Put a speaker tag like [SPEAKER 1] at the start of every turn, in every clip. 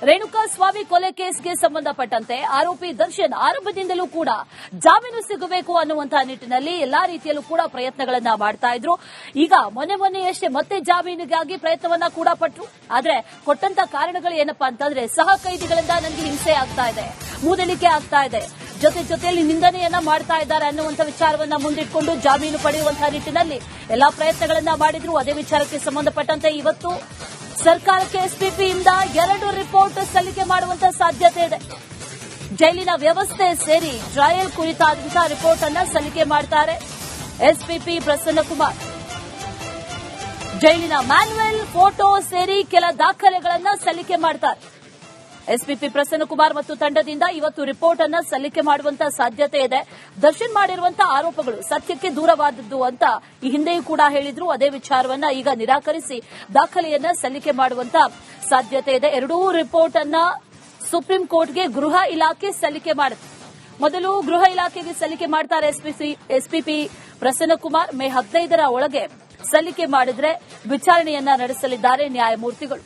[SPEAKER 1] ರೇಣುಕಾಸ್ವಾಮಿ ಕೊಲೆ ಕೇಸ್ಗೆ ಸಂಬಂಧಪಟ್ಟಂತೆ ಆರೋಪಿ ದರ್ಶನ್ ಆರಂಭದಿಂದಲೂ ಕೂಡ ಜಾಮೀನು ಸಿಗಬೇಕು ಅನ್ನುವಂತಹ ನಿಟ್ಟಿನಲ್ಲಿ ಎಲ್ಲಾ ರೀತಿಯಲ್ಲೂ ಕೂಡ ಪ್ರಯತ್ನಗಳನ್ನ ಮಾಡ್ತಾ ಇದ್ರು. ಈಗ ಮೊನ್ನೆಯಷ್ಟೇ ಮತ್ತೆ ಜಾಮೀನಿಗಾಗಿ ಪ್ರಯತ್ನವನ್ನ ಕೂಡ ಪಟ್ಟರು. ಆದ್ರೆ ಕೊಟ್ಟಂತ ಕಾರಣಗಳು ಏನಪ್ಪಾ ಅಂತಂದ್ರೆ ಸಹ ಕೈದಿಗಳಿಂದ ನನಗೆ ಹಿಂಸೆ ಆಗ್ತಾ ಇದೆ, ಮೂದಲಿಕೆ ಆಗ್ತಾ ಇದೆ, ಜೊತೆಯಲ್ಲಿ ನಿಂದನೆಯನ್ನ ಮಾಡ್ತಾ ಇದ್ದಾರೆ ಅನ್ನುವಂಥ ವಿಚಾರವನ್ನ ಮುಂದಿಟ್ಕೊಂಡು ಜಾಮೀನು ಪಡೆಯುವಂತಹ ನಿಟ್ಟಿನಲ್ಲಿ ಎಲ್ಲಾ ಪ್ರಯತ್ನಗಳನ್ನ ಮಾಡಿದ್ರು. ಅದೇ ವಿಚಾರಕ್ಕೆ ಸಂಬಂಧಪಟ್ಟಂತೆ ಇವತ್ತು ಸರ್ಕಾರಕ್ಕೆ ಎಸ್ಪಿಪಿಯಿಂದ 2 ರಿಪೋರ್ಟ್ ಸಲ್ಲಿಕೆ ಮಾಡುವಂತಹ ಸಾಧ್ಯತೆ ಇದೆ. ಜೈಲಿನ ವ್ಯವಸ್ಥೆ ಸೇರಿ ಟ್ರಯಲ್ ಕುರಿತಾದಂತಹ ರಿಪೋರ್ಟ್ ಅನ್ನ ಸಲ್ಲಿಕೆ ಮಾಡ್ತಾರೆ ಎಸ್ಪಿಪಿ ಪ್ರಸನ್ನಕುಮಾರ್. ಜೈಲಿನ ಮ್ಯಾನ್ಯುಯಲ್, ಫೋಟೋ ಸೇರಿ ಕೆಲ ದಾಖಲೆಗಳನ್ನ ಸಲ್ಲಿಕೆ ಮಾಡ್ತಾರೆ. ಎಸ್ಪಿಪಿ ಪ್ರಸನ್ನಕುಮಾರ್ ಮತ್ತು ತಂಡದಿಂದ ಇವತ್ತು ರಿಪೋರ್ಟ್ ಅನ್ನ ಸಲ್ಲಿಕೆ ಮಾಡುವಂತಹ ಸಾಧ್ಯತೆ ಇದೆ. ದರ್ಶನ್ ಮಾಡಿರುವಂತಹ ಆರೋಪಗಳು ಸತ್ಯಕ್ಕೆ ದೂರವಾದದ್ದು ಅಂತ ಈ ಹಿಂದೆಯೂ ಕೂಡ ಹೇಳಿದ್ರು. ಅದೇ ವಿಚಾರವನ್ನ ಈಗ ನಿರಾಕರಿಸಿ ದಾಖಲೆಯನ್ನ ಸಲ್ಲಿಕೆ ಮಾಡುವಂತಹ ಸಾಧ್ಯತೆ ಇದೆ. ಎರಡೂ ರಿಪೋರ್ಟ್ ಅನ್ನ ಸುಪ್ರೀಂ ಕೋರ್ಟ್ಗೆ ಗೃಹ ಇಲಾಖೆ ಸಲ್ಲಿಕೆ ಮಾಡುತ್ತೆ. ಮೊದಲು ಗೃಹ ಇಲಾಖೆಗೆ ಸಲ್ಲಿಕೆ ಮಾಡ್ತಾರೆ ಎಸ್ಪಿಪಿ ಪ್ರಸನ್ನಕುಮಾರ್. ಮೇ 15ರ ಒಳಗೆ ಸಲ್ಲಿಕೆ ಮಾಡಿದ್ರೆ ವಿಚಾರಣೆಯನ್ನ ನಡೆಸಲಿದ್ದಾರೆ ನ್ಯಾಯಮೂರ್ತಿಗಳು.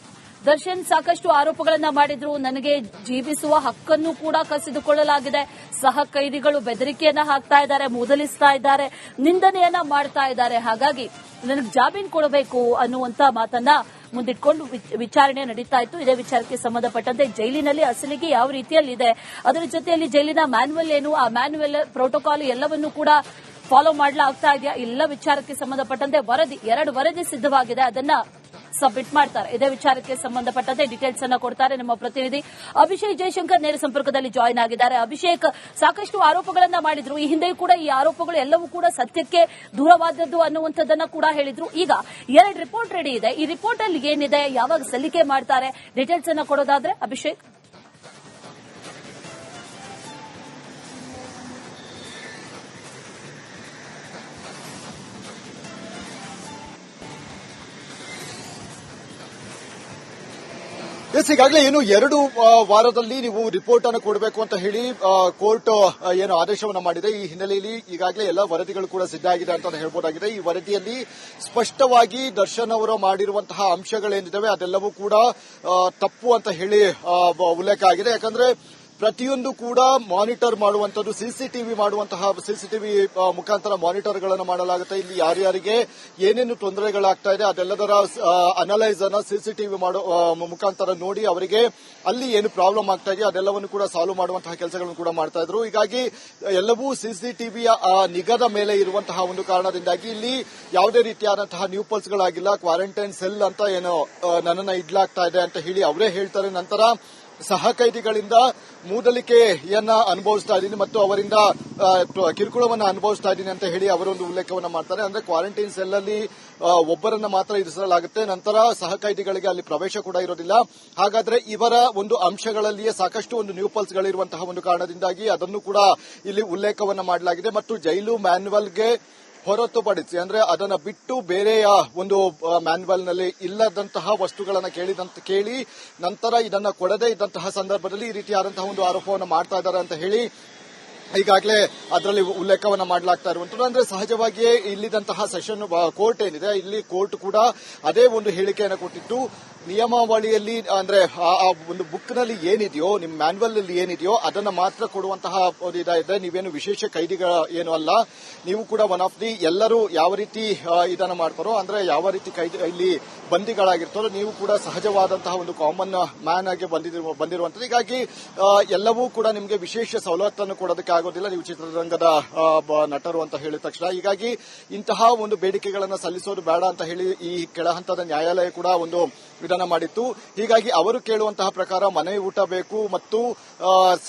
[SPEAKER 1] ದರ್ಶನ್ ಸಾಕಷ್ಟು ಆರೋಪಗಳನ್ನ ಮಾಡಿದ್ರು. ನನಗೆ ಜೀವಿಸುವ ಹಕ್ಕನ್ನು ಕೂಡ ಕಸಿದುಕೊಳ್ಳಲಾಗಿದೆ, ಸಹ ಕೈದಿಗಳು ಬೆದರಿಕೆಯನ್ನ ಹಾಕ್ತಾ ಇದ್ದಾರೆ, ಮೂದಲಿಸ್ತಾ ಇದ್ದಾರೆ, ನಿಂದನೆಯನ್ನ ಮಾಡ್ತಾ ಇದ್ದಾರೆ, ಹಾಗಾಗಿ ನನಗೆ ಜಾಮೀನು ಕೊಡಬೇಕು ಅನ್ನುವಂತ ಮಾತನ್ನ ಮುಂದಿಟ್ಕೊಂಡು ವಿಚಾರಣೆ ನಡೀತಾ ಇತ್ತು. ಇದೇ ವಿಚಾರಕ್ಕೆ ಸಂಬಂಧಪಟ್ಟಂತೆ ಜೈಲಿನಲ್ಲಿ ಅಸಲಿಗೆ ಯಾವ ರೀತಿಯಲ್ಲಿದೆ, ಅದರ ಜೊತೆಯಲ್ಲಿ ಜೈಲಿನ ಮ್ಯಾನ್ಯುವಲ್ ಏನು, ಆ ಮ್ಯಾನ್ಯುವಲ್ ಪ್ರೋಟೋಕಾಲ್ ಎಲ್ಲವನ್ನೂ ಕೂಡ ಫಾಲೋ ಮಾಡಲಾಗ್ತಾ ಇದೆಯಾ, ಎಲ್ಲ ವಿಚಾರಕ್ಕೆ ಸಂಬಂಧಪಟ್ಟಂತೆ 2 ವರದಿ ಸಿದ್ದವಾಗಿದೆ, ಅದನ್ನ ಸಬ್ಮಿಟ್ ಮಾಡ್ತಾರೆ. ಇದೇ ವಿಚಾರಕ್ಕೆ ಸಂಬಂಧಪಟ್ಟಂತೆ ಡೀಟೇಲ್ಸ್ ಅನ್ನ ಕೊಡ್ತಾರೆ ನಮ್ಮ ಪ್ರತಿನಿಧಿ ಅಭಿಷೇಕ್ ಜಯಶಂಕರ್. ನೇರ ಸಂಪರ್ಕದಲ್ಲಿ ಜಾಯಿನ್ ಆಗಿದ್ದಾರೆ. ಅಭಿಷೇಕ್, ಸಾಕಷ್ಟು ಆರೋಪಗಳನ್ನ ಮಾಡಿದ್ರು. ಈ ಹಿಂದೆಯೂ ಕೂಡ ಈ ಆರೋಪಗಳು ಎಲ್ಲವೂ ಕೂಡ ಸತ್ಯಕ್ಕೆ ದೂರವಾದದ್ದು ಅನ್ನುವಂಥದ್ದನ್ನ ಕೂಡ ಹೇಳಿದ್ರು. ಈಗ 2 ರಿಪೋರ್ಟ್ ರೆಡಿ ಇದೆ. ಈ ರಿಪೋರ್ಟ್ ಅಲ್ಲಿ ಏನಿದೆ, ಯಾವಾಗ ಸಲ್ಲಿಕೆ ಮಾಡ್ತಾರೆ, ಡೀಟೇಲ್ಸ್ ಅನ್ನ ಕೊಡೋದಾದ್ರೆ ಅಭಿಷೇಕ್.
[SPEAKER 2] ಈಗಾಗಲೇ ಏನು 2 ವಾರದಲ್ಲಿ ನೀವು ರಿಪೋರ್ಟ್ ಅನ್ನು ಕೊಡಬೇಕು ಅಂತ ಹೇಳಿ ಕೋರ್ಟ್ ಏನು ಆದೇಶವನ್ನ ಮಾಡಿದೆ. ಈ ಹಿನ್ನೆಲೆಯಲ್ಲಿ ಈಗಾಗಲೇ ಎಲ್ಲ ವರದಿಗಳು ಕೂಡ ಸಿದ್ಧ ಆಗಿದೆ ಅಂತ ಹೇಳ್ಬೋದಾಗಿದೆ. ಈ ವರದಿಯಲ್ಲಿ ಸ್ಪಷ್ಟವಾಗಿ ದರ್ಶನ್ ಅವರು ಮಾಡಿರುವಂತಹ ಅಂಶಗಳೇನಿದ್ದಾವೆ ಅದೆಲ್ಲವೂ ಕೂಡ ತಪ್ಪು ಅಂತ ಹೇಳಿ ಉಲ್ಲೇಖ ಆಗಿದೆ. ಯಾಕಂದ್ರೆ ಪ್ರತಿಯೊಂದು ಕೂಡ ಮಾನಿಟರ್ ಮಾಡುವಂತದ್ದು, ಸಿಸಿಟಿವಿ ಮುಖಾಂತರ ಮಾನಿಟರ್ಗಳನ್ನು ಮಾಡಲಾಗುತ್ತೆ. ಇಲ್ಲಿ ಯಾರ್ಯಾರಿಗೆ ಏನೇನು ತೊಂದರೆಗಳಾಗ್ತಾ ಇದೆ ಅದೆಲ್ಲದರ ಅನಲೈಸ್ ಅನ್ನ ಸಿಸಿಟಿವಿ ಮುಖಾಂತರ ನೋಡಿ ಅವರಿಗೆ ಅಲ್ಲಿ ಏನು ಪ್ರಾಬ್ಲಮ್ ಆಗ್ತಾ ಇದೆಯೋ ಅದೆಲ್ಲವನ್ನು ಕೂಡ ಸಾಲ್ವ್ ಮಾಡುವಂತಹ ಕೆಲಸಗಳನ್ನು ಕೂಡ ಮಾಡ್ತಾ ಇದ್ರು. ಹೀಗಾಗಿ ಎಲ್ಲವೂ ಸಿಸಿಟಿವಿಯ ನಿಗಾದ ಮೇಲೆ ಇರುವಂತಹ ಒಂದು ಕಾರಣದಿಂದಾಗಿ ಇಲ್ಲಿ ಯಾವುದೇ ರೀತಿಯಾದಂತಹ ನ್ಯೂಪಲ್ಸ್ಗಳಾಗಿಲ್ಲ. ಕ್ವಾರಂಟೈನ್ ಸೆಲ್ ಅಂತ ಏನೋ ನನ್ನನ್ನ ಇಡ್ಲಾಗ್ತಾ ಇದೆ ಅಂತ ಹೇಳಿ ಅವರೇ ಹೇಳ್ತಾರೆ. ನಂತರ ಸಹ ಕೈದಿಗಳಿಂದ ಮೂದಲಿಕೆಯನ್ನ ಅನುಭವಿಸ್ತಾ ಇದ್ದೀನಿ ಮತ್ತು ಅವರಿಂದ ಕಿರುಕುಳವನ್ನು ಅನುಭವಿಸ್ತಾ ಇದ್ದೀನಿ ಅಂತ ಹೇಳಿ ಅವರೊಂದು ಉಲ್ಲೇಖವನ್ನ ಮಾಡ್ತಾರೆ. ಅಂದ್ರೆ ಕ್ವಾರಂಟೈನ್ ಸೆಲ್ ಅಲ್ಲಿ ಒಬ್ಬರನ್ನ ಮಾತ್ರ ಇರಿಸಲಾಗುತ್ತೆ, ನಂತರ ಸಹ ಕೈದಿಗಳಿಗೆ ಅಲ್ಲಿ ಪ್ರವೇಶ ಕೂಡ ಇರೋದಿಲ್ಲ. ಹಾಗಾದ್ರೆ ಇವರ ಒಂದು ಅಂಶಗಳಲ್ಲಿಯೇ ಸಾಕಷ್ಟು ಒಂದು ನ್ಯೂಪಲ್ಸ್ಗಳಿರುವಂತಹ ಒಂದು ಕಾರಣದಿಂದಾಗಿ ಅದನ್ನು ಕೂಡ ಇಲ್ಲಿ ಉಲ್ಲೇಖವನ್ನ ಮಾಡಲಾಗಿದೆ. ಮತ್ತು ಜೈಲು ಮ್ಯಾನ್ಯುವಲ್ಗೆ ಹೊರತುಪಡಿಸಿ ಅಂದ್ರೆ ಅದನ್ನ ಬಿಟ್ಟು ಬೇರೆಯ ಒಂದು ಮ್ಯಾನ್ಯುವಲ್ ನಲ್ಲಿ ಇಲ್ಲದಂತಹ ವಸ್ತುಗಳನ್ನ ಕೇಳಿ ನಂತರ ಇದನ್ನ ಕೊಡದೇ ಇದ್ದಂತಹ ಸಂದರ್ಭದಲ್ಲಿ ಈ ರೀತಿಯಾದಂತಹ ಒಂದು ಆರೋಪವನ್ನು ಮಾಡ್ತಾ ಇದ್ದಾರೆ ಅಂತ ಹೇಳಿ ಈಗಾಗಲೇ ಅದರಲ್ಲಿ ಉಲ್ಲೇಖವನ್ನ ಮಾಡಲಾಗ್ತಾ ಇರುವಂತದ್ದು. ಅಂದ್ರೆ ಸಹಜವಾಗಿಯೇ ಇಲ್ಲಿದಂತಹ ಸೆಷನ್ ಕೋರ್ಟ್ ಏನಿದೆ, ಇಲ್ಲಿ ಕೋರ್ಟ್ ಕೂಡ ಅದೇ ಒಂದು ಹೇಳಿಕೆಯನ್ನು ಕೊಟ್ಟಿತ್ತು. ನಿಯಮಾವಳಿಯಲ್ಲಿ ಅಂದ್ರೆ ಆ ಒಂದು ಬುಕ್ ನಲ್ಲಿ ಏನಿದೆಯೋ, ನಿಮ್ಮ ಮ್ಯಾನ್ಯುವಲ್ ನಲ್ಲಿ ಏನಿದೆಯೋ ಅದನ್ನ ಮಾತ್ರ ಕೊಡುವಂತಹ ಒಂದು ಇದೆ. ನೀವೇನು ವಿಶೇಷ ಕೈದಿಗಳ ಏನು ಅಲ್ಲ, ನೀವು ಕೂಡ ಒನ್ ಆಫ್ ದಿ ಎಲ್ಲರೂ ಯಾವ ರೀತಿ ಇದನ್ನ ಮಾಡ್ತಾರೋ, ಅಂದ್ರೆ ಯಾವ ರೀತಿ ಇಲ್ಲಿ ಬಂದಿಗಳಾಗಿರ್ತಾರೋ ನೀವು ಕೂಡ ಸಹಜವಾದಂತಹ ಒಂದು ಕಾಮನ್ ಮ್ಯಾನ್ ಆಗಿ ಬಂದಿರುವಂತದ್ದು. ಹೀಗಾಗಿ ಎಲ್ಲವೂ ಕೂಡ ನಿಮಗೆ ವಿಶೇಷ ಸವಲತ್ತನ್ನು ಕೊಡೋದಕ್ಕೆ ಆಗೋದಿಲ್ಲ, ನೀವು ಚಿತ್ರರಂಗದ ನಟರು ಅಂತ ಹೇಳಿದ ತಕ್ಷಣ. ಹೀಗಾಗಿ ಇಂತಹ ಒಂದು ಬೇಡಿಕೆಗಳನ್ನು ಸಲ್ಲಿಸೋದು ಬೇಡ ಅಂತ ಹೇಳಿ ಈ ಕೆಳ ಹಂತದ ನ್ಯಾಯಾಲಯ ಕೂಡ ಒಂದು ವಿಧಾನ ಮಾಡಿತ್ತು. ಹೀಗಾಗಿ ಅವರು ಕೇಳುವಂತಹ ಪ್ರಕಾರ ಮನೆ ಊಟ ಬೇಕು ಮತ್ತು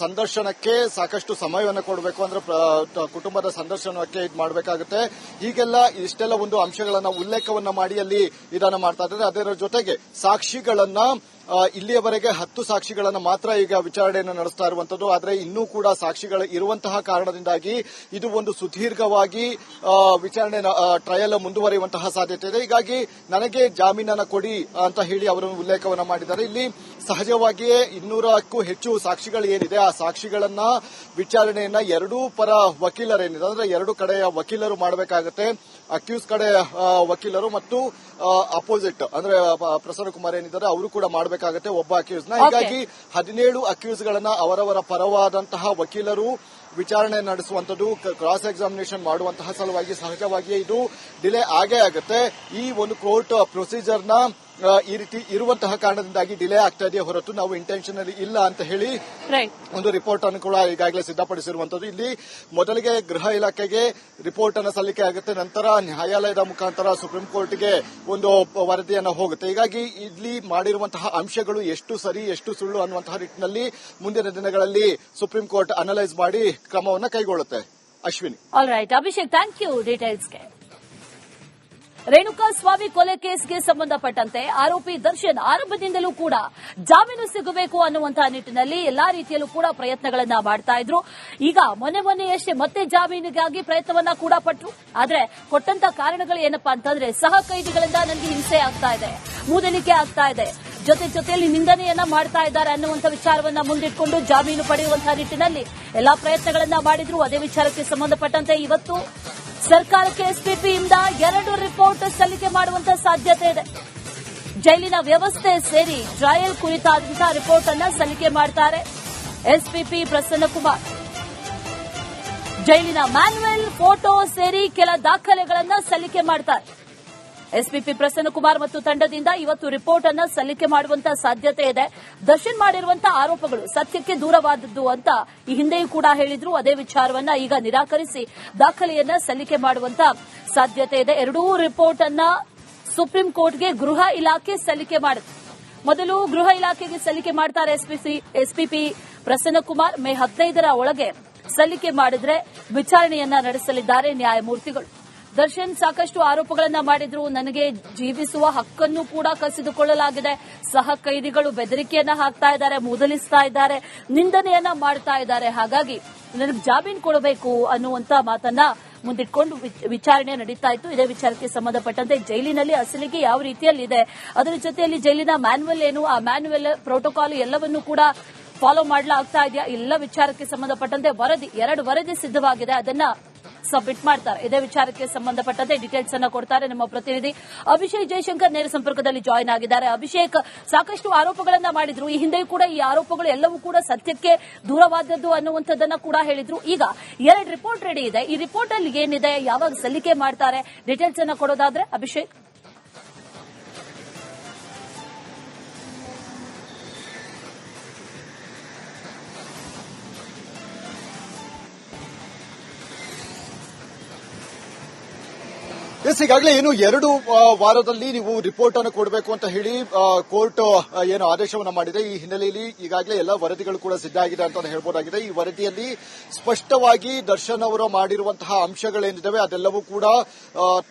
[SPEAKER 2] ಸಂದರ್ಶನಕ್ಕೆ ಸಾಕಷ್ಟು ಸಮಯವನ್ನು ಕೊಡಬೇಕು, ಅಂದ್ರೆ ಕುಟುಂಬದ ಸಂದರ್ಶನಕ್ಕೆ ಇದು ಮಾಡಬೇಕಾಗುತ್ತೆ. ಹೀಗೆಲ್ಲ ಇಷ್ಟೆಲ್ಲ ಒಂದು ಅಂಶಗಳನ್ನ ಉಲ್ಲೇಖವನ್ನ ಮಾಡಿ ಅಲ್ಲಿ ವಿಧಾನ ಮಾಡ್ತಾ ಇದ್ದಾರೆ. ಅದರ ಜೊತೆಗೆ ಸಾಕ್ಷಿಗಳನ್ನ ಇಲ್ಲಿಯವರೆಗೆ 10 ಸಾಕ್ಷಿಗಳನ್ನು ಮಾತ್ರ ಈಗ ವಿಚಾರಣೆಯನ್ನು ನಡೆಸ್ತಾ ಇರುವಂತದ್ದು. ಆದರೆ ಇನ್ನೂ ಕೂಡ ಸಾಕ್ಷಿಗಳು ಇರುವಂತಹ ಕಾರಣದಿಂದಾಗಿ ಇದು ಒಂದು ಸುದೀರ್ಘವಾಗಿ ವಿಚಾರಣೆ ಟ್ರಯಲ್ ಮುಂದುವರಿಯುವಂತಹ ಸಾಧ್ಯತೆ ಇದೆ. ಹೀಗಾಗಿ ನನಗೆ ಜಾಮೀನನ್ನು ಕೊಡಿ ಅಂತ ಹೇಳಿ ಅವರು ಉಲ್ಲೇಖವನ್ನ ಮಾಡಿದ್ದಾರೆ. ಇಲ್ಲಿ ಸಹಜವಾಗಿಯೇ 200ಕ್ಕೂ ಹೆಚ್ಚು ಸಾಕ್ಷಿಗಳು ಏನಿದೆ ಆ ಸಾಕ್ಷಿಗಳನ್ನ ವಿಚಾರಣೆಯನ್ನ ಎರಡೂ ಪರ ವಕೀಲರೇನಿದೆ ಅಂದ್ರೆ ಎರಡು ಕಡೆಯ ವಕೀಲರು ಮಾಡಬೇಕಾಗತ್ತೆ. ಅಕ್ಯೂಸ್ ಕಡೆ ವಕೀಲರು ಮತ್ತು ಅಪೋಸಿಟ್ ಅಂದ್ರೆ ಪ್ರಸನ್ನ ಕುಮಾರ್ ಏನಿದ್ದಾರೆ ಅವರು ಕೂಡ ಮಾಡಬೇಕಾಗತ್ತೆ ಒಬ್ಬ ಅಕ್ಯೂಸ್ ನ. ಹೀಗಾಗಿ 17 ಅಕ್ಯೂಸ್ ಗಳನ್ನ ಅವರವರ ಪರವಾದಂತಹ ವಕೀಲರು ವಿಚಾರಣೆ ನಡೆಸುವಂತದ್ದು, ಕ್ರಾಸ್ ಎಕ್ಸಾಮಿನೇಷನ್ ಮಾಡುವಂತಹ ಸಲುವಾಗಿ ಸಹಜವಾಗಿಯೇ ಇದು ಡಿಲೇ ಆಗೇ ಆಗುತ್ತೆ. ಈ ಒಂದು ಕೋರ್ಟ್ ಪ್ರೊಸೀಜರ್ನ ಈ ರೀತಿ ಇರುವಂತಹ ಕಾರಣದಿಂದಾಗಿ ಡಿಲೇ ಆಗ್ತಾ ಇದೆಯೇ ಹೊರತು ನಾವು ಇಂಟೆನ್ಷನಲಿ ಇಲ್ಲ ಅಂತ ಹೇಳಿ ಒಂದು ರಿಪೋರ್ಟ್ ಅನ್ನು ಕೂಡ ಈಗಾಗಲೇ ಸಿದ್ಧಪಡಿಸಿರುವಂತದ್ದು. ಇಲ್ಲಿ ಮೊದಲಿಗೆ ಗೃಹ ಇಲಾಖೆಗೆ ರಿಪೋರ್ಟ್ ಅನ್ನು ಸಲ್ಲಿಕೆ ಆಗುತ್ತೆ, ನಂತರ ನ್ಯಾಯಾಲಯದ ಮುಖಾಂತರ ಸುಪ್ರೀಂ ಕೋರ್ಟ್ಗೆ ಒಂದು ವರದಿಯನ್ನು ಹೋಗುತ್ತೆ. ಹೀಗಾಗಿ ಇಲ್ಲಿ ಮಾಡಿರುವಂತಹ ಅಂಶಗಳು ಎಷ್ಟು ಸರಿ ಎಷ್ಟು ಸುಳ್ಳು ಅನ್ನುವಂತಹ ನಿಟ್ಟಿನಲ್ಲಿ ಮುಂದಿನ ದಿನಗಳಲ್ಲಿ ಸುಪ್ರೀಂ ಕೋರ್ಟ್ ಅನಲೈಸ್ ಮಾಡಿ ಕ್ರಮವನ್ನು ಕೈಗೊಳ್ಳುತ್ತೆ. Ashwini.
[SPEAKER 1] All right Abhishek, thank you ಡೀಟೇಲ್ಸ್ಗೆ. ರೇಣುಕಾ ಸ್ವಾಮಿ ಕೊಲೆ ಕೇಸ್ಗೆ ಸಂಬಂಧಪಟ್ಟಂತೆ ಆರೋಪಿ ದರ್ಶನ್ ಆರಂಭದಿಂದಲೂ ಕೂಡ ಜಾಮೀನು ಸಿಗಬೇಕು ಅನ್ನುವಂತಹ ನಿಟ್ಟಿನಲ್ಲಿ ಎಲ್ಲಾ ರೀತಿಯಲ್ಲೂ ಕೂಡ ಪ್ರಯತ್ನಗಳನ್ನ ಮಾಡ್ತಾ ಇದ್ರು. ಈಗ ಮೊನ್ನೆಯಷ್ಟೇ ಮತ್ತೆ ಜಾಮೀನಿಗಾಗಿ ಪ್ರಯತ್ನವನ್ನ ಕೂಡ ಪಟ್ಟರು. ಆದ್ರೆ ಕೊಟ್ಟಂತ ಕಾರಣಗಳು ಏನಪ್ಪಾ ಅಂತಂದ್ರೆ ಸಹ ಕೈದಿಗಳಿಂದ ನನಗೆ ಹಿಂಸೆ ಆಗ್ತಾ ಇದೆ, ಮೂದಲಿಕೆ ಆಗ್ತಾ ಇದೆ, ಜೊತೆಯಲ್ಲಿ ನಿಂದನೆಯನ್ನ ಮಾಡ್ತಾ ಇದ್ದಾರೆ ಅನ್ನುವಂಥ ವಿಚಾರವನ್ನ ಮುಂದಿಟ್ಕೊಂಡು ಜಾಮೀನು ಪಡೆಯುವಂತಹ ನಿಟ್ಟಿನಲ್ಲಿ ಎಲ್ಲಾ ಪ್ರಯತ್ನಗಳನ್ನ ಮಾಡಿದ್ರು. ಅದೇ ವಿಚಾರಕ್ಕೆ ಸಂಬಂಧಪಟ್ಟಂತೆ ಇವತ್ತು ಸರ್ಕಾರಕ್ಕೆ ಎಸ್ಪಿಪಿಯಿಂದ 2 ರಿಪೋರ್ಟ್ ಸಲ್ಲಿಕೆ ಮಾಡುವಂತಹ ಸಾಧ್ಯತೆ ಇದೆ. ಜೈಲಿನ ವ್ಯವಸ್ಥೆ ಸೇರಿ ಟ್ರಯಲ್ ಕುರಿತಾದಂತಹ ರಿಪೋರ್ಟ್ ಅನ್ನ ಸಲ್ಲಿಕೆ ಮಾಡ್ತಾರೆ ಎಸ್ಪಿಪಿ ಪ್ರಸನ್ನ ಕುಮಾರ್. ಜೈಲಿನ ಮ್ಯಾನ್ಯುವಲ್, ಫೋಟೋ ಸೇರಿ ಕೆಲ ದಾಖಲೆಗಳನ್ನ ಸಲ್ಲಿಕೆ ಮಾಡ್ತಾರೆ. ಎಸ್ಪಿಪಿ ಪ್ರಸನ್ನ ಕುಮಾರ್ ಮತ್ತು ತಂಡದಿಂದ ಇವತ್ತು ರಿಪೋರ್ಟ್ ಅನ್ನ ಸಲ್ಲಿಕೆ ಮಾಡುವಂತಹ ಸಾಧ್ಯತೆ ಇದೆ. ದರ್ಶನ್ ಮಾಡಿರುವಂತಹ ಆರೋಪಗಳು ಸತ್ಯಕ್ಕೆ ದೂರವಾದದ್ದು ಅಂತ ಈ ಹಿಂದೆಯೂ ಕೂಡ ಹೇಳಿದ್ರು. ಅದೇ ವಿಚಾರವನ್ನ ಈಗ ನಿರಾಕರಿಸಿ ದಾಖಲೆಯನ್ನ ಸಲ್ಲಿಕೆ ಮಾಡುವಂತಹ ಸಾಧ್ಯತೆ ಇದೆ. ಎರಡೂ ರಿಪೋರ್ಟ್ ಅನ್ನ ಸುಪ್ರೀಂ ಕೋರ್ಟ್ಗೆ ಗೃಹ ಇಲಾಖೆ ಸಲ್ಲಿಕೆ ಮಾಡುತ್ತೆ. ಮೊದಲು ಗೃಹ ಇಲಾಖೆಗೆ ಸಲ್ಲಿಕೆ ಮಾಡ್ತಾರೆ ಎಸ್ಪಿಪಿ ಪ್ರಸನ್ನ ಕುಮಾರ್. ಮೇ 15ರ ಒಳಗೆ ಸಲ್ಲಿಕೆ ಮಾಡಿದ್ರೆ ವಿಚಾರಣೆಯನ್ನ ನಡೆಸಲಿದ್ದಾರೆ ನ್ಯಾಯಮೂರ್ತಿಗಳು. ದರ್ಶನ್ ಸಾಕಷ್ಟು ಆರೋಪಗಳನ್ನ ಮಾಡಿದ್ರು. ನನಗೆ ಜೀವಿಸುವ ಹಕ್ಕನ್ನು ಕೂಡ ಕಸಿದುಕೊಳ್ಳಲಾಗಿದೆ, ಸಹ ಕೈದಿಗಳು ಬೆದರಿಕೆಯನ್ನ ಹಾಕ್ತಾ ಇದ್ದಾರೆ, ಮೂದಲಿಸ್ತಾ ಇದ್ದಾರೆ, ನಿಂದನೆಯನ್ನ ಮಾಡ್ತಾ ಇದ್ದಾರೆ, ಹಾಗಾಗಿ ನನಗೆ ಜಾಮೀನು ಕೊಡಬೇಕು ಅನ್ನುವಂತ ಮಾತನ್ನ ಮುಂದಿಟ್ಕೊಂಡು ವಿಚಾರಣೆ ನಡೀತಾ ಇತ್ತು. ಇದೇ ವಿಚಾರಕ್ಕೆ ಸಂಬಂಧಪಟ್ಟಂತೆ ಜೈಲಿನಲ್ಲಿ ಅಸಲಿಗೆ ಯಾವ ರೀತಿಯಲ್ಲಿದೆ, ಅದರ ಜೊತೆಯಲ್ಲಿ ಜೈಲಿನ ಮ್ಯಾನ್ಯುವಲ್ ಏನು, ಆ ಮ್ಯಾನ್ಯುವಲ್ ಪ್ರೋಟೋಕಾಲ್ ಎಲ್ಲವನ್ನೂ ಕೂಡ ಫಾಲೋ ಮಾಡಲಾಗ್ತಾ ಇದೆಯಾ, ಎಲ್ಲ ವಿಚಾರಕ್ಕೆ ಸಂಬಂಧಪಟ್ಟಂತೆ 2 ವರದಿ ಸಿದ್ಧವಾಗಿದೆ, ಅದನ್ನ ಸಬ್ಮಿಟ್ ಮಾಡ್ತಾರೆ. ಇದೇ ವಿಚಾರಕ್ಕೆ ಸಂಬಂಧಪಟ್ಟಂತೆ ಡೀಟೇಲ್ಸ್ ಅನ್ನ ಕೊಡ್ತಾರೆ ನಮ್ಮ ಪ್ರತಿನಿಧಿ ಅಭಿಷೇಕ್ ಜಯಶಂಕರ್. ನೇರ ಸಂಪರ್ಕದಲ್ಲಿ ಜಾಯಿನ್ ಆಗಿದ್ದಾರೆ. ಅಭಿಷೇಕ್, ಸಾಕಷ್ಟು ಆರೋಪಗಳನ್ನ ಮಾಡಿದ್ರು. ಈ ಹಿಂದೆಯೂ ಕೂಡ ಈ ಆರೋಪಗಳು ಎಲ್ಲವೂ ಕೂಡ ಸತ್ಯಕ್ಕೆ ದೂರವಾದದ್ದು ಅನ್ನುವಂಥದ್ದನ್ನ ಕೂಡ ಹೇಳಿದ್ರು. ಈಗ 2 ರಿಪೋರ್ಟ್ ರೆಡಿ ಇದೆ. ಈ ರಿಪೋರ್ಟ್ ಅಲ್ಲಿ ಏನಿದೆ, ಯಾವಾಗ ಸಲ್ಲಿಕೆ ಮಾಡ್ತಾರೆ, ಡೀಟೇಲ್ಸ್ ಅನ್ನ ಕೊಡೋದಾದ್ರೆ ಅಭಿಷೇಕ್.
[SPEAKER 2] ಈಗಾಗಲೇ ಏನು 2 ವಾರದಲ್ಲಿ ನೀವು ರಿಪೋರ್ಟ್ ಅನ್ನು ಕೊಡಬೇಕು ಅಂತ ಹೇಳಿ ಕೋರ್ಟ್ ಏನು ಆದೇಶವನ್ನ ಮಾಡಿದೆ. ಈ ಹಿನ್ನೆಲೆಯಲ್ಲಿ ಈಗಾಗಲೇ ಎಲ್ಲ ವರದಿಗಳು ಕೂಡ ಸಿದ್ಧ ಆಗಿದೆ ಅಂತ ಹೇಳ್ಬೋದಾಗಿದೆ. ಈ ವರದಿಯಲ್ಲಿ ಸ್ಪಷ್ಟವಾಗಿ ದರ್ಶನ್ ಅವರು ಮಾಡಿರುವಂತಹ ಅಂಶಗಳೇನಿದ್ದಾವೆ ಅದೆಲ್ಲವೂ ಕೂಡ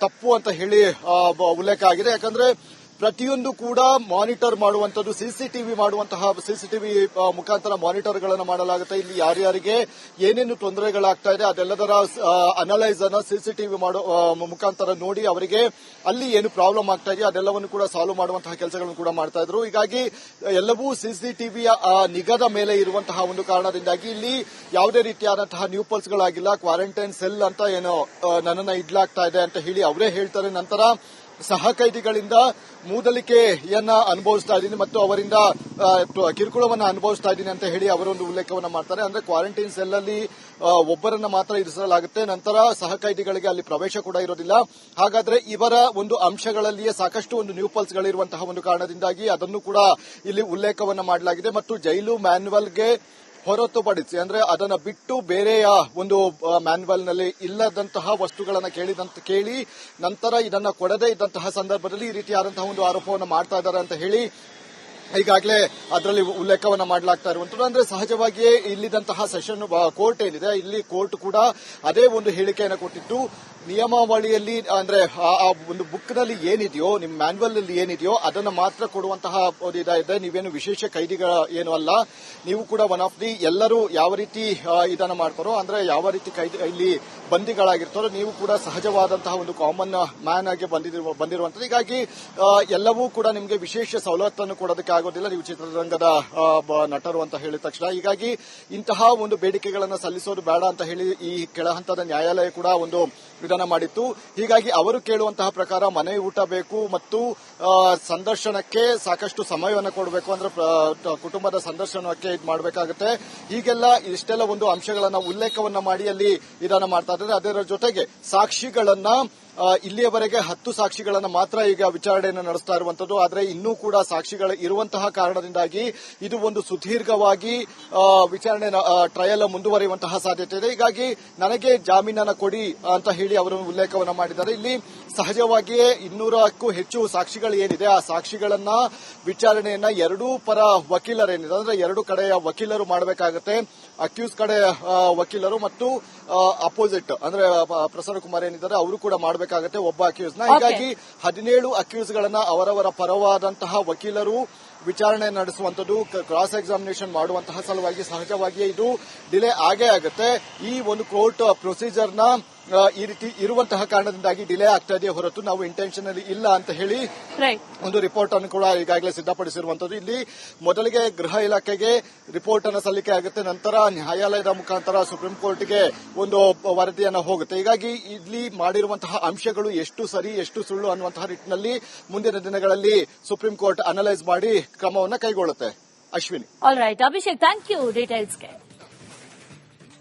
[SPEAKER 2] ತಪ್ಪು ಅಂತ ಹೇಳಿ ಉಲ್ಲೇಖ ಆಗಿದೆ. ಯಾಕಂದ್ರೆ ಪ್ರತಿಯೊಂದು ಕೂಡ ಮಾನಿಟರ್ ಮಾಡುವಂತದ್ದು, ಸಿಸಿಟಿವಿ ಮುಖಾಂತರ ಮಾನಿಟರ್ಗಳನ್ನು ಮಾಡಲಾಗುತ್ತೆ. ಇಲ್ಲಿ ಯಾರ್ಯಾರಿಗೆ ಏನೇನು ತೊಂದರೆಗಳಾಗ್ತಾ ಇದೆ ಅದೆಲ್ಲದರ ಅನಲೈಸ್ ಅನ್ನ ಸಿಸಿಟಿವಿ ಮುಖಾಂತರ ನೋಡಿ ಅವರಿಗೆ ಅಲ್ಲಿ ಏನು ಪ್ರಾಬ್ಲಮ್ ಆಗ್ತಾ ಇದೆಯೋ ಅದೆಲ್ಲವನ್ನು ಕೂಡ ಸಾಲ್ವ್ ಮಾಡುವಂತಹ ಕೆಲಸಗಳನ್ನು ಕೂಡ ಮಾಡ್ತಾ ಇದ್ರು. ಹೀಗಾಗಿ ಎಲ್ಲವೂ ಸಿಸಿಟಿವಿಯ ನಿಗಾದ ಮೇಲೆ ಇರುವಂತಹ ಒಂದು ಕಾರಣದಿಂದಾಗಿ ಇಲ್ಲಿ ಯಾವುದೇ ರೀತಿಯಾದಂತಹ ನ್ಯೂಪಲ್ಸ್ಗಳಾಗಿಲ್ಲ. ಕ್ವಾರಂಟೈನ್ ಸೆಲ್ ಅಂತ ಏನೋ ನನ್ನನ್ನ ಇಡ್ಲಾಗ್ತಾ ಇದೆ ಅಂತ ಹೇಳಿ ಅವರೇ ಹೇಳ್ತಾರೆ. ನಂತರ ಸಹ ಕೈದಿಗಳಿಂದ ಮೂದಲಿಕೆಯನ್ನ ಅನುಭವಿಸ್ತಾ ಇದ್ದೀನಿ ಮತ್ತು ಅವರಿಂದ ಕಿರುಕುಳವನ್ನ ಅನುಭವಿಸ್ತಾ ಇದ್ದೀನಿ ಅಂತ ಹೇಳಿ ಅವರೊಂದು ಉಲ್ಲೇಖವನ್ನ ಮಾಡ್ತಾರೆ. ಅಂದ್ರೆ ಕ್ವಾರಂಟೈನ್ ಸೆಲ್ ಅಲ್ಲಿ ಒಬ್ಬರನ್ನ ಮಾತ್ರ ಇರಿಸಲಾಗುತ್ತೆ, ನಂತರ ಸಹ ಕೈದಿಗಳಿಗೆ ಅಲ್ಲಿ ಪ್ರವೇಶ ಕೂಡ ಇರೋದಿಲ್ಲ. ಹಾಗಾದ್ರೆ ಇವರ ಒಂದು ಅಂಶಗಳಲ್ಲಿಯೇ ಸಾಕಷ್ಟು ಒಂದು ನ್ಯೂಪಲ್ಸ್ಗಳಿರುವಂತಹ ಒಂದು ಕಾರಣದಿಂದಾಗಿ ಅದನ್ನು ಕೂಡ ಇಲ್ಲಿ ಉಲ್ಲೇಖವನ್ನ ಮಾಡಲಾಗಿದೆ. ಮತ್ತು ಜೈಲು ಮ್ಯಾನ್ಯುವಲ್ಗೆ ಹೊರತುಪಡಿಸಿ ಅಂದ್ರೆ ಅದನ್ನ ಬಿಟ್ಟು ಬೇರೆಯ ಒಂದು ಮ್ಯಾನ್ಯುವಲ್ ನಲ್ಲಿ ಇಲ್ಲದಂತಹ ವಸ್ತುಗಳನ್ನ ಕೇಳಿ ನಂತರ ಇದನ್ನ ಕೊಡದೇ ಇದ್ದಂತಹ ಸಂದರ್ಭದಲ್ಲಿ ಈ ರೀತಿಯಾದಂತಹ ಒಂದು ಆರೋಪವನ್ನು ಮಾಡ್ತಾ ಇದ್ದಾರೆ ಅಂತ ಹೇಳಿ ಈಗಾಗಲೇ ಅದರಲ್ಲಿ ಉಲ್ಲೇಖವನ್ನ ಮಾಡಲಾಗ್ತಾ ಇರುವಂತದ್ದು. ಅಂದ್ರೆ ಸಹಜವಾಗಿಯೇ ಇಲ್ಲಿದಂತಹ ಸೆಷನ್ ಕೋರ್ಟ್ ಏನಿದೆ, ಇಲ್ಲಿ ಕೋರ್ಟ್ ಕೂಡ ಅದೇ ಒಂದು ಹೇಳಿಕೆಯನ್ನು ಕೊಟ್ಟಿತ್ತು. ನಿಯಮಾವಳಿಯಲ್ಲಿ ಅಂದ್ರೆ ಆ ಒಂದು ಬುಕ್ ನಲ್ಲಿ ಏನಿದೆಯೋ ನಿಮ್ಮ ಮ್ಯಾನ್ಯುವಲ್ ಅಲ್ಲಿ ಏನಿದೆಯೋ ಅದನ್ನ ಮಾತ್ರ ಕೊಡುವಂತಹ ಒಂದು ಇದೆ. ನೀವೇನು ವಿಶೇಷ ಕೈದಿಗಳ ಏನು ಅಲ್ಲ, ನೀವು ಕೂಡ ಒನ್ ಆಫ್ ದಿ ಎಲ್ಲರೂ ಯಾವ ರೀತಿ ಇದನ್ನ ಮಾಡ್ತಾರೋ ಅಂದ್ರೆ ಯಾವ ರೀತಿ ಇಲ್ಲಿ ಬಂದಿಗಳಾಗಿರ್ತಾರೋ ನೀವು ಕೂಡ ಸಹಜವಾದಂತಹ ಒಂದು ಕಾಮನ್ ಮ್ಯಾನ್ ಆಗಿ ಬಂದಿರುವಂತದ್ದು. ಹೀಗಾಗಿ ಎಲ್ಲವೂ ಕೂಡ ನಿಮಗೆ ವಿಶೇಷ ಸವಲತ್ತನ್ನು ಕೊಡೋದಕ್ಕೆ ಆಗೋದಿಲ್ಲ, ನೀವು ಚಿತ್ರರಂಗದ ನಟರು ಅಂತ ಹೇಳಿದ ತಕ್ಷಣ. ಹೀಗಾಗಿ ಇಂತಹ ಒಂದು ಬೇಡಿಕೆಗಳನ್ನು ಸಲ್ಲಿಸೋದು ಬೇಡ ಅಂತ ಹೇಳಿ ಈ ಕೆಳ ಹಂತದ ನ್ಯಾಯಾಲಯ ಕೂಡ ಒಂದು ವಿಧಾನ ಮಾಡಿತ್ತು. ಹೀಗಾಗಿ ಅವರು ಕೇಳುವಂತಹ ಪ್ರಕಾರ ಮನೆ ಊಟ ಬೇಕು ಮತ್ತು ಸಂದರ್ಶನಕ್ಕೆ ಸಾಕಷ್ಟು ಸಮಯವನ್ನು ಕೊಡಬೇಕು, ಅಂದ್ರೆ ಕುಟುಂಬದ ಸಂದರ್ಶನಕ್ಕೆ ಇದು ಮಾಡಬೇಕಾಗುತ್ತೆ. ಹೀಗೆಲ್ಲ ಇಷ್ಟೆಲ್ಲ ಒಂದು ಅಂಶಗಳನ್ನ ಉಲ್ಲೇಖವನ್ನ ಮಾಡಿ ಅಲ್ಲಿ ಇದನ್ನ ಮಾಡ್ತಾ ಇದ್ದಾರೆ. ಅದರ ಜೊತೆಗೆ ಸಾಕ್ಷಿಗಳನ್ನ ಇಲ್ಲಿಯವರೆಗೆ 10 ಸಾಕ್ಷಿಗಳನ್ನು ಮಾತ್ರ ಈಗ ವಿಚಾರಣೆಯನ್ನು ನಡೆಸ್ತಾ ಇರುವಂತದ್ದು. ಆದರೆ ಇನ್ನೂ ಕೂಡ ಸಾಕ್ಷಿಗಳು ಇರುವಂತಹ ಕಾರಣದಿಂದಾಗಿ ಇದು ಒಂದು ಸುದೀರ್ಘವಾಗಿ ವಿಚಾರಣೆ ಟ್ರಯಲ್ ಮುಂದುವರಿಯುವಂತಹ ಸಾಧ್ಯತೆ ಇದೆ. ಹೀಗಾಗಿ ನನಗೆ ಜಾಮೀನನ್ನು ಕೊಡಿ ಅಂತ ಹೇಳಿ ಅವರು ಉಲ್ಲೇಖವನ್ನು ಮಾಡಿದ್ದಾರೆ. ಇಲ್ಲಿ ಸಹಜವಾಗಿಯೇ 200ಕ್ಕೂ ಹೆಚ್ಚು ಸಾಕ್ಷಿಗಳು ಏನಿದೆ ಆ ಸಾಕ್ಷಿಗಳನ್ನ ವಿಚಾರಣೆಯನ್ನ ಎರಡೂ ಪರ ವಕೀಲರೇನಿದೆ ಅಂದ್ರೆ ಎರಡು ಕಡೆಯ ವಕೀಲರು ಮಾಡಬೇಕಾಗುತ್ತೆ. ಅಕ್ಯೂಸ್ ಕಡೆ ವಕೀಲರು ಮತ್ತು ಅಪೋಸಿಟ್ ಅಂದ್ರೆ ಪ್ರಸನ್ನ ಕುಮಾರ್ ಏನಿದ್ದಾರೆ ಅವರು ಕೂಡ ಮಾಡಬೇಕಾಗುತ್ತೆ ಒಬ್ಬ ಅಕ್ಯೂಸ್ ನ. ಹೀಗಾಗಿ 17 ಅಕ್ಯೂಸ್ ಗಳನ್ನ ಅವರವರ ಪರವಾದಂತಹ ವಕೀಲರು ವಿಚಾರಣೆ ನಡೆಸುವಂತದ್ದು, ಕ್ರಾಸ್ ಎಕ್ಸಾಮಿನೇಷನ್ ಮಾಡುವಂತಹ ಸಲುವಾಗಿ ಸಹಜವಾಗಿಯೇ ಇದು ಡಿಲೇ ಆಗೇ ಆಗುತ್ತೆ. ಈ ಒಂದು ಕೋರ್ಟ್ ಪ್ರೊಸೀಜರ್ನ ಈ ರೀತಿ ಇರುವಂತಹ ಕಾರಣದಿಂದಾಗಿ ಡಿಲೇ ಆಗ್ತಾ ಇದೆಯೇ ಹೊರತು ನಾವು ಇಂಟೆನ್ಷನಲಿ ಇಲ್ಲ ಅಂತ ಹೇಳಿ ಒಂದು ರಿಪೋರ್ಟ್ ಅನ್ನು ಕೂಡ ಈಗಾಗಲೇ ಸಿದ್ದಪಡಿಸಿರುವಂತದ್ದು. ಇಲ್ಲಿ ಮೊದಲಿಗೆ ಗೃಹ ಇಲಾಖೆಗೆ ರಿಪೋರ್ಟ್ ಅನ್ನು ಸಲ್ಲಿಕೆ ಆಗುತ್ತೆ, ನಂತರ ನ್ಯಾಯಾಲಯದ ಮುಖಾಂತರ ಸುಪ್ರೀಂ ಕೋರ್ಟ್ಗೆ ಒಂದು ವರದಿಯನ್ನು ಹೋಗುತ್ತೆ. ಹೀಗಾಗಿ ಇಲ್ಲಿ ಮಾಡಿರುವಂತಹ ಅಂಶಗಳು ಎಷ್ಟು ಸರಿ ಎಷ್ಟು ಸುಳ್ಳು ಅನ್ನುವಂತಹ ನಿಟ್ಟಿನಲ್ಲಿ ಮುಂದಿನ ದಿನಗಳಲ್ಲಿ ಸುಪ್ರೀಂ ಕೋರ್ಟ್ ಅನಲೈಸ್ ಮಾಡಿ ಕ್ರಮವನ್ನು ಕೈಗೊಳ್ಳುತ್ತೆ. Ashwini.
[SPEAKER 1] All right Abhishek, thank you ಡೀಟೇಲ್ಸ್ಗೆ.